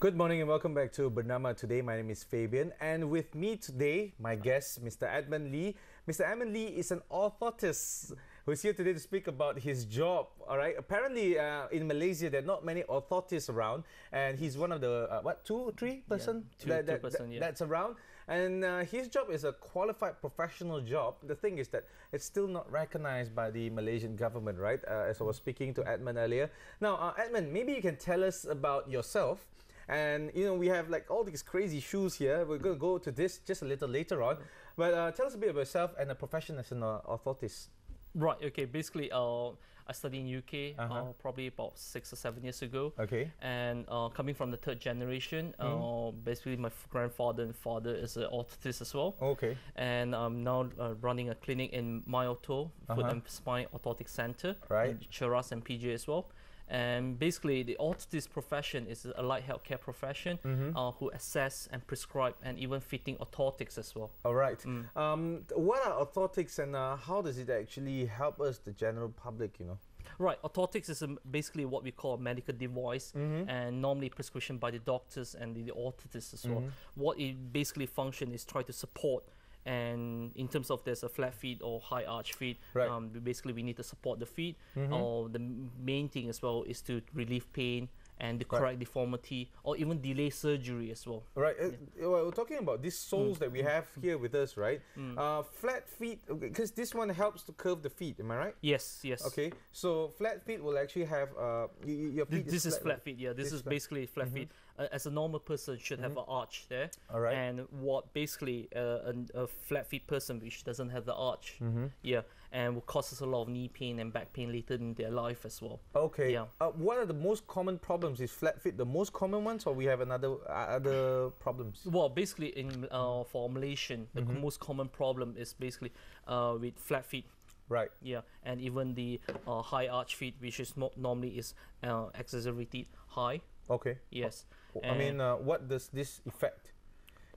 Good morning and welcome back to Bernama Today. My name is Fabian, and with me today, my guest, Mr. Edmund Lee. Mr. Edmund Lee is an orthotist who's here today to speak about his job. All right. Apparently, in Malaysia, there are not many orthotists around, and he's one of the two, three person that's around. And his job is a qualified professional job. The thing is that it's still not recognized by the Malaysian government, right? As I was speaking to Edmund earlier. Now, Edmund, maybe you can tell us about yourself. And you know, we have like all these crazy shoes here. We're going to go to this just a little later on. But tell us a bit about yourself and a profession as an orthotist. Right, okay. Basically, I studied in UK probably about 6 or 7 years ago. Okay. And coming from the third generation, basically my grandfather and father is an orthotist as well. Okay. And I'm now running a clinic in my foot and spine orthotic center in Cheras and PJ as well. And basically, the orthotist profession is a light healthcare profession who assess and prescribe and even fitting orthotics as well. All right. What are orthotics and how does it actually help us, the general public, you know? Right, orthotics is basically what we call a medical device and normally prescription by the doctors and the orthotists as well. What it basically function is try to support, and in terms of there's a flat feet or high arch feet, basically we need to support the feet. Or the main thing as well is to relieve pain and the correct deformity, or even delay surgery as well. Right. We're talking about these soles that we have here with us, right? Flat feet, because this one helps to curve the feet, am I right? Yes, yes. Okay, so flat feet will actually have your feet. This is flat feet, yeah. This is basically flat feet. As a normal person should have an arch there. All right. And what basically a flat feet person which doesn't have the arch, and will cause us a lot of knee pain and back pain later in their life as well. Okay. Yeah. What are the most common problems? Is flat feet the most common ones, or we have other problems? Well, basically in for Malaysian, the most common problem is basically with flat feet. Right. Yeah, and even the high arch feet, which is normally is exaggerated high. Okay. Yes. I mean, what does this affect?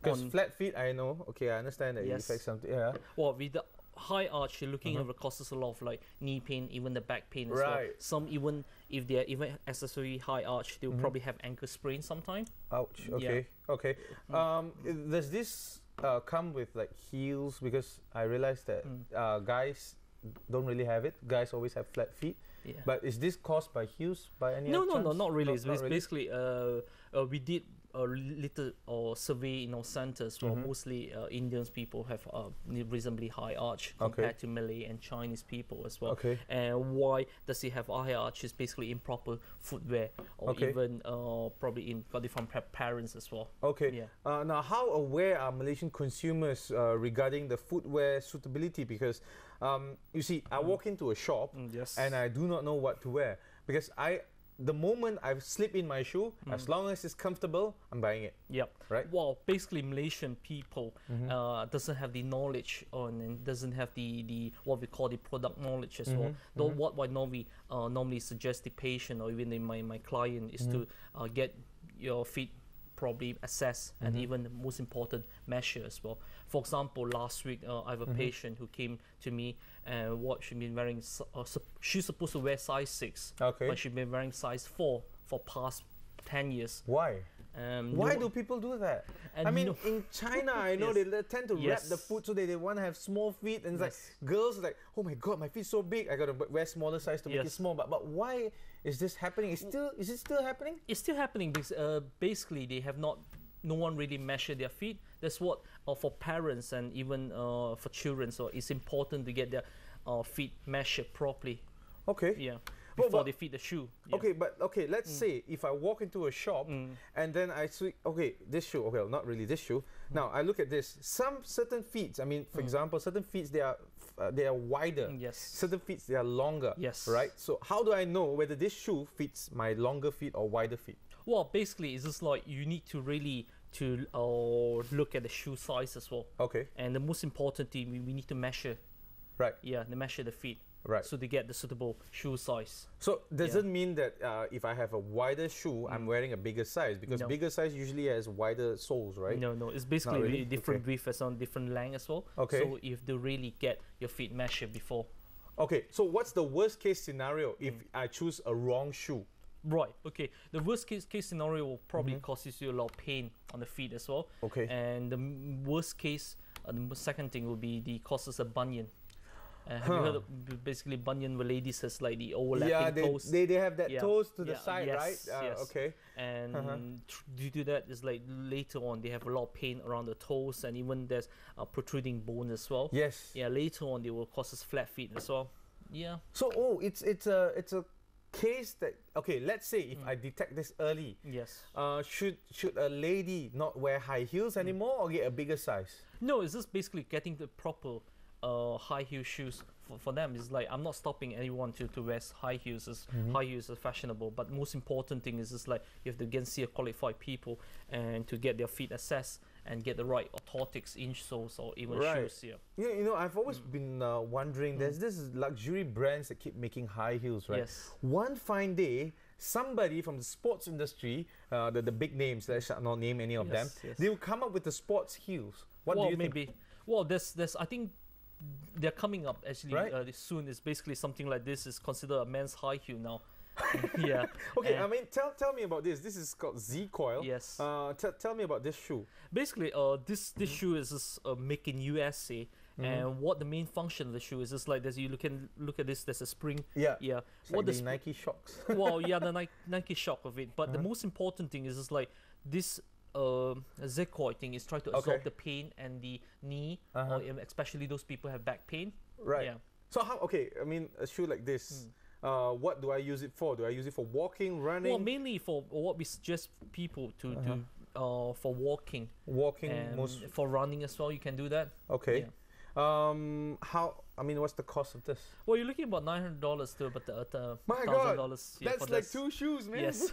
Because flat feet, I know. Okay, I understand that it affects something. Yeah. Well, with the high arch, you're looking at causes a lot of like knee pain, even the back pain as well. Some even if they're even accessory high arch, they'll probably have ankle sprain sometime. Ouch. Okay. Yeah. Okay. Does this come with like heels? Because I realized that guys don't really have it. Guys always have flat feet. Yeah. But is this caused by heels by any chance? No, not really. It's basically we did a little survey in our centers where mostly Indians people have reasonably high arch compared to Malay and Chinese people as well. Okay. And why does he have a high arch? Is basically improper footwear, or even probably got it from parents as well. Okay. Yeah. Now, how aware are Malaysian consumers regarding the footwear suitability? Because you see, I walk into a shop and I do not know what to wear, because the moment I slip in my shoe, as long as it's comfortable, I'm buying it. Yep. Right. Well, basically Malaysian people doesn't have the knowledge on, and doesn't have the what we call the product knowledge as well. Though what I normally suggest the patient or even my client is to get your feet probably assess and even the most important measure as well. For example, last week I have a patient who came to me and what she's been wearing. She's supposed to wear size 6, but she's been wearing size 4 for past 10 years. Why? Why do people do that? I mean, in China, I know they tend to wrap the foot so they want to have small feet, and it's like girls like, oh my god, my feet's so big, I gotta wear smaller size to make it small. But why is this happening? Is it still happening? It's still happening because basically they have no one really measured their feet. That's what for parents and even for children. So it's important to get their feet measured properly. Okay. Yeah. Before they fit the shoe. Yeah. Okay, let's say if I walk into a shop and then I see, this shoe, not really this shoe. Now I look at this. Some certain feet, I mean, for example, certain feet they are wider. Yes. Certain feet they are longer. Yes. Right. So how do I know whether this shoe fits my longer feet or wider feet? Well, basically, it's just like you need to really look at the shoe size as well. Okay. And the most important thing, we need to measure. Right. Yeah, to measure the feet. Right. So to get the suitable shoe size. So does it mean that if I have a wider shoe, I'm wearing a bigger size? Because bigger size usually has wider soles, right? No. It's basically really different width as on different length as well. Okay. So you have to really get your feet measured before. Okay. So what's the worst case scenario if I choose a wrong shoe? Right. Okay. The worst case scenario will probably causes you a lot of pain on the feet as well. Okay. And the worst case, the second thing will be the causes a bunion. Have you heard of basically bunion where ladies has like the overlapping toes? They have that toes to the side, yes, right? Yes. Okay. And due to that, it's like later on they have a lot of pain around the toes, and even there's protruding bone as well. Yes. Yeah. Later on, they will cause us flat feet as well. Yeah. So it's a case that, okay, let's say if I detect this early, Yes. should a lady not wear high heels anymore or get a bigger size? No, it's just basically getting the proper high heel shoes for them. Is like, I'm not stopping anyone to wear high heels. High heels are fashionable, but most important thing is just like you have to again see a qualified people and to get their feet assessed and get the right orthotics, insoles, or even shoes here. Yeah, you know, I've always been wondering, there's this luxury brands that keep making high heels, right? Yes. One fine day, somebody from the sports industry, the big names, let's not name any of them, they will come up with the sports heels. What do you think? Well, there's I think they're coming up actually soon. It's basically something like this is considered a men's high heel now. Yeah. Okay, I mean, tell me about this. This is called Z Coil. Yes. Tell me about this shoe. Basically, this shoe is just made in USA, and what the main function of the shoe is just like this. You can look at this. There's a spring. Yeah. Yeah. It's like the Nike Shocks. Well, yeah, the Nike Shock of it. But the most important thing is just like this. Z-coil thing is trying to absorb the pain and the knee, or especially those people who have back pain. Right. Yeah. So how? Okay, I mean, a shoe like this. What do I use it for? Do I use it for walking, running? Well, mainly for what we suggest people to for walking. Walking, And for running as well, you can do that. Okay. Yeah. How? I mean, what's the cost of this? Well, you're looking about $900 to about My $1,000. God, Yeah, that's like 2 shoes, man. Yes.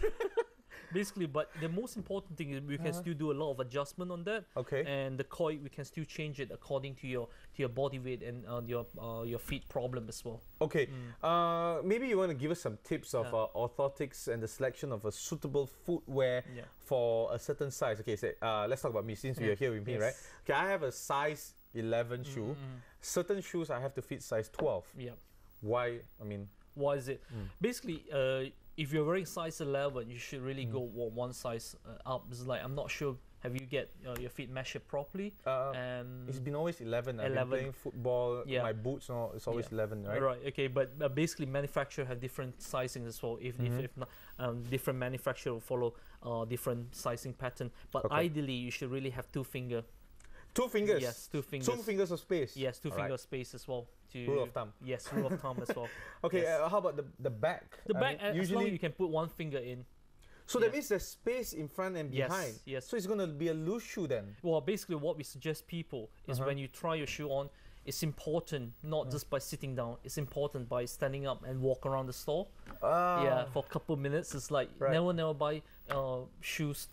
Basically, but the most important thing is we can still do a lot of adjustment on that. Okay. And the coil, we can still change it according to your body weight and your feet problem as well. Okay. Maybe you want to give us some tips of orthotics and the selection of a suitable footwear for a certain size. Okay, say let's talk about me since we are here with me, right? Okay, I have a size 11 shoe. Certain shoes I have to fit size 12. Yeah. Why? I mean, why is it? Basically, if you're wearing size 11, you should really go one size up. It's like, I'm not sure, have you get your feet measured properly? It's been always 11. I've been playing football, my boots, it's always 11, right? Right, okay, but basically manufacturer have different sizing as well. If not, different manufacturer will follow different sizing pattern. But ideally, you should really have 2 finger. 2 fingers? Yes, 2 fingers. 2 fingers of space? Yes, 2 fingers of space as well. Rule of thumb. Yes, rule of thumb as well. Okay, how about the back? The back, usually you can put 1 finger in. So that means there's space in front and behind. Yes. So it's going to be a loose shoe then? Well, basically what we suggest people is when you try your shoe on, it's important not just by sitting down, it's important by standing up and walk around the store. Yeah, for a couple of minutes. It's like never buy shoes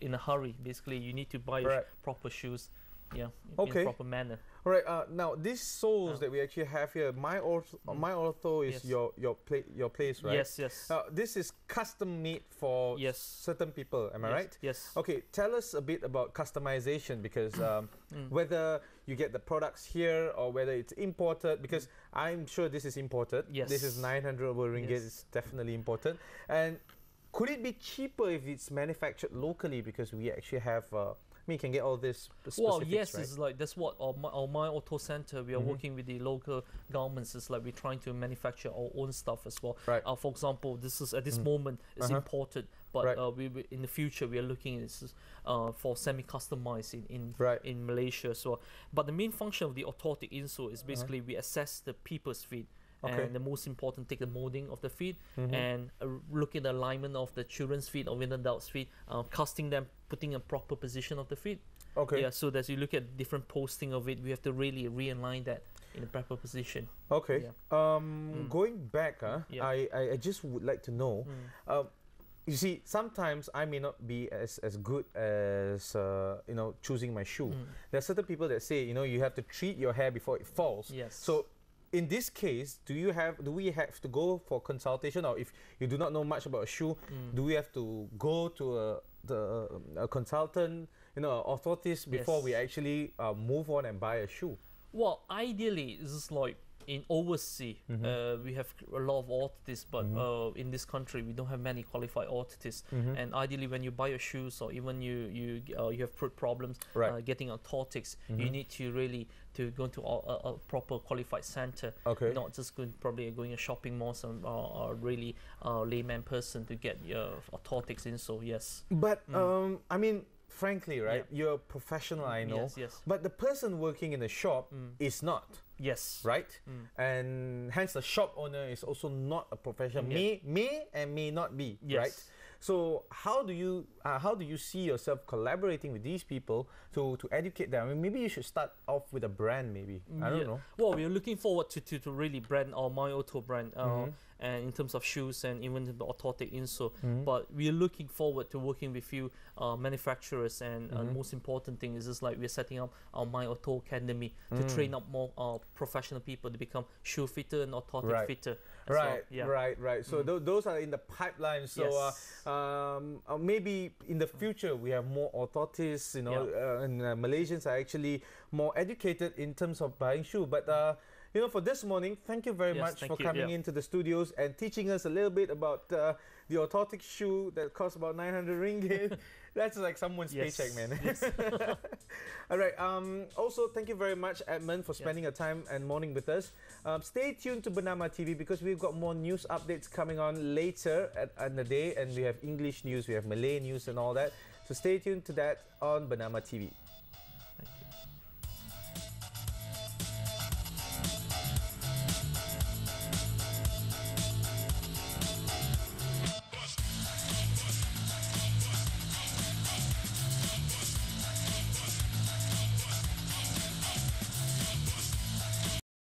in a hurry. Basically, you need to buy proper shoes. Yeah, in a proper manner. All right. Now these soles that we actually have here, my ortho is your place, right? Yes. This is custom made for certain people. Am I right? Yes. Okay. Tell us a bit about customization, because whether you get the products here or whether it's imported, because I'm sure this is imported. Yes. This is 900 ringgit. It's definitely imported. And could it be cheaper if it's manufactured locally, because we actually have you can get all this specifics, well, yes, right? it's like that's what my auto center, we are working with the local governments. It's like we're trying to manufacture our own stuff as well. Right. For example, this is at this moment it's imported, but we in the future we are looking at this for semi-customized in Malaysia as well. But the main function of the orthotic insole is basically we assess the people's feet. And the most important, take the molding of the feet and look at the alignment of the children's feet or even adults' feet, casting them, putting a proper position of the feet. Okay. Yeah, so as you look at different posting of it, we have to really realign that in the proper position. Okay. Yeah. Going back, I just would like to know. You see, sometimes I may not be as good as choosing my shoe. There are certain people that say you have to treat your hair before it falls. Yes. So in this case, do we have to go for consultation, or if you do not know much about a shoe, do we have to go to a consultant, an orthotist before we actually move on and buy a shoe? Well, ideally, it's just like in overseas, we have a lot of orthotists, but in this country we don't have many qualified orthotists. And ideally, when you buy your shoes or even you have foot problems getting orthotics, you need to really to go to a proper qualified center, not just going a shopping mall or really layman person to get your orthotics in. So yes, but I mean, frankly, right? You're a professional, I know. Yes. But the person working in the shop is not. Yes. Right? And hence the shop owner is also not a professional. May not be. Yes. Right? So how do you see yourself collaborating with these people to educate them? I mean, maybe you should start off with a brand, maybe. I don't know. Well, we're looking forward to really brand our My Auto brand, and in terms of shoes and even the orthotic insole. But we're looking forward to working with you manufacturers, and most important thing is just like we're setting up our My Auto Academy to train up more professional people to become shoe fitter and orthotic fitter. Right. So those are in the pipeline. So maybe in the future we have more orthotists, you know, and Malaysians are actually more educated in terms of buying shoe. But you know, for this morning, thank you very much for coming into the studios and teaching us a little bit about the orthotic shoe that costs about 900 ringgit. That's like someone's paycheck, man. All right. Also, thank you very much, Edmund, for spending your time and morning with us. Stay tuned to Bernama TV because we've got more news updates coming on later in the day, and we have English news, we have Malay news, and all that. So stay tuned to that on Bernama TV.